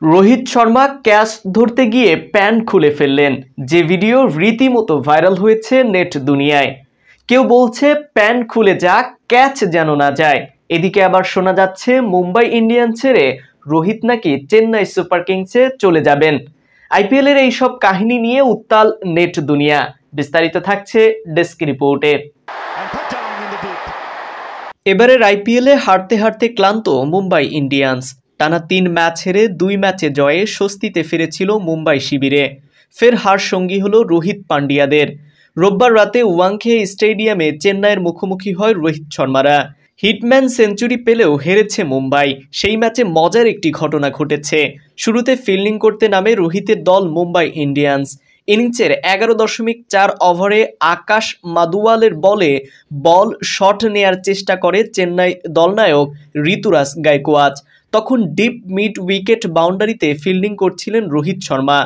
Rohit Sharma catch ধরতে গিয়ে pant খুলে ফেললেন, যে ভিডিও রীতিমতো ভাইরাল হয়েছে নেট দুনিয়ায়। কেউ বলছে প্যান্ট খুলে যাক, ক্যাচ যেন না যায়। এদিকে আবার শোনা যাচ্ছে মুম্বাই ইন্ডিয়ান্স ছেড়ে রোহিত নাকি চেন্নাই সুপার কিংসে চলে যাবেন। আইপিএল এর এইসব কাহিনী নিয়ে উত্তাল নেট দুনিয়া। বিস্তারিত থাকছে ডেস্ক রিপোর্টে। এবারের আইপিএলে হারতে হারতে ক্লান্ত মুম্বাই ইন্ডিয়ান্স। টানা 3 ম্যাচ হেরে 2 ম্যাচে জয়ে স্বস্তিতে ফিরেছিল মুম্বাই শিবিরে। ফের হার সঙ্গী হলো রোহিত পান্ডিয়াদের। রোববার রাতে ওয়াংখেড়ে স্টেডিয়ামে চেন্নাইয়ের মুখোমুখি হয় রোহিত শর্মারা। হিটম্যান সেঞ্চুরি পেলেও হেরেছে মুম্বাই। সেই ম্যাচে মজার একটি ঘটনা ঘটেছে। শুরুতে ফিল্ডিং করতে নামে রোহিতের দল মুম্বাই ইন্ডিয়ান্স। ইনিংসের 11.4 ওভারে আকাশ মাদুয়ালের বলে বল শট নেয়ার চেষ্টা করে চেন্নাই দলনায়ক ঋতুরাজ গায়কোয়াড়। তখন ডিপ মিড উইকেট বাউন্ডারিতে ফিল্ডিং করছিলেন রোহিত শর্মা।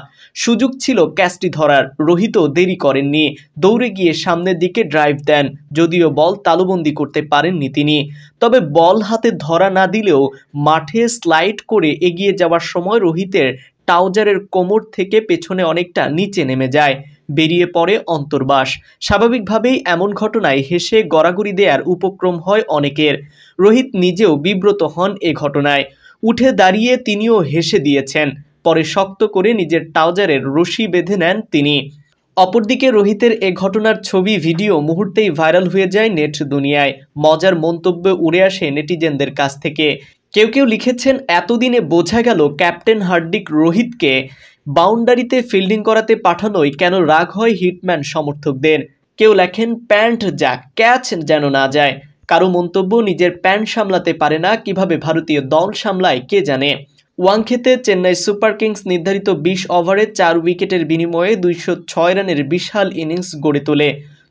সুযোগ ছিল ক্যাচটি ধরার। রোহিতও দেরি করেননি, দৌড়ে গিয়ে সামনের দিকে ড্রাইভ দেন। যদিও বল তালুবন্দি করতে পারেননি তিনি, তবে বল হাতে ধরা না দিলেও মাঠে স্লাইড করে এগিয়ে যাওয়ার সময় রোহিতের ট্রাউজারের কোমর থেকে পেছনে অনেকটা নিচে নেমে যায়, বেরিয়ে পড়ে অন্তর্বাস। স্বাভাবিকভাবেই এমন ঘটনায় হেসে গড়াগড়ি দেওয়ার উপক্রম হয় অনেকের। রোহিত নিজেও বিব্রত হন এ ঘটনায়। উঠে দাঁড়িয়ে তিনিও হেসে দিয়েছেন। পরে শক্ত করে নিজের ট্রাউজারের রশি বেঁধে নেন তিনি। অপরদিকে রোহিতের এ ঘটনার ছবি ভিডিও মুহূর্তেই ভাইরাল হয়ে যায় নেট দুনিয়ায়। মজার মন্তব্য উড়ে আসে নেটিজেনদের কাছ থেকে। কেউ কেউ লিখেছেন, এতদিনে বোঝা গেল ক্যাপ্টেন হার্দিক রোহিতকে বাউন্ডারিতে ফিল্ডিং করাতে পাঠানোয় কেন রাগ হয় হিটম্যান সমর্থকদের। কেউ লেখেন, প্যান্ট যাক, ক্যাচ যেন না যায়। কারো মন্তব্য, নিজের প্যান্ট সামলাতে পারে না, কিভাবে ভারতীয় দল সামলায় কে জানে। ওয়াংখেড়েতে চেন্নাই সুপার কিংস নির্ধারিত 20 ওভারে 4 উইকেটের বিনিময়ে 206 রানের বিশাল ইনিংস গড়ে তোলে।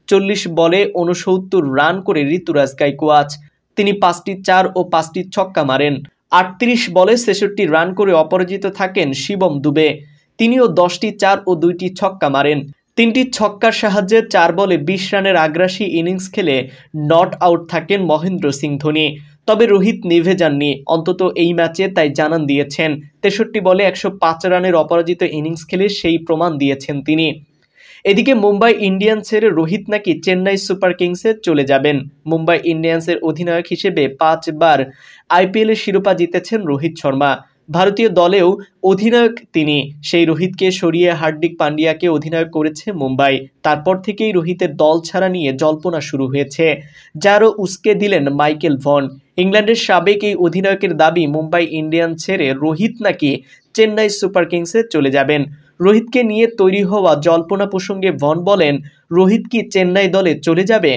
40 বলে 69 রান করে ঋতুরাজ গায়কোয়াড়। তিনি 5টি 4 ও 5টি ছক্কা মারেন। 38 বলে 66 রান করে অপরাজিত থাকেন শিবম দুবে। তিনিও 10টি 4 ও 2টি ছক্কা মারেন। 3টি ছক্কার সাহায্যে 4 বলে 20 রানের আগ্রাসী ইনিংস খেলে নট আউট থাকেন মহেন্দ্র সিং ধোনি। তবে রোহিত নিভে যাননি, অন্তত এই ম্যাচে তাই জানান দিয়েছেন। 63 বলে 105 রানের অপরাজিত ইনিংস খেলে সেই প্রমাণ দিয়েছেন তিনি। এদিকে মুম্বাই ইন্ডিয়ান্স ছেড়ে রোহিত নাকি চেন্নাই সুপার কিংসে চলে যাবেন। মুম্বাই ইন্ডিয়ান্সের অধিনায়ক হিসেবে 5 বার আইপিএলের শিরোপা জিতেছেন রোহিত শর্মা। ভারতীয় দলেও অধিনায়ক তিনি। সেই রোহিতকে সরিয়ে হার্দিক পান্ডিয়াকে অধিনায়ক করেছে মুম্বাই। তারপর থেকেই রোহিতের দল ছাড়া নিয়ে জল্পনা শুরু হয়েছে, যারও উস্কে দিলেন মাইকেল ভন। ইংল্যান্ডের সাবেক এই অধিনায়কের দাবি, মুম্বাই ইন্ডিয়ান্স ছেড়ে রোহিত নাকি চেন্নাই সুপার কিংসে চলে যাবেন। রোহিতকে নিয়ে তৈরি হওয়া জল্পনা প্রসঙ্গে ভন বলেন, রোহিত কি চেন্নাই দলে চলে যাবে?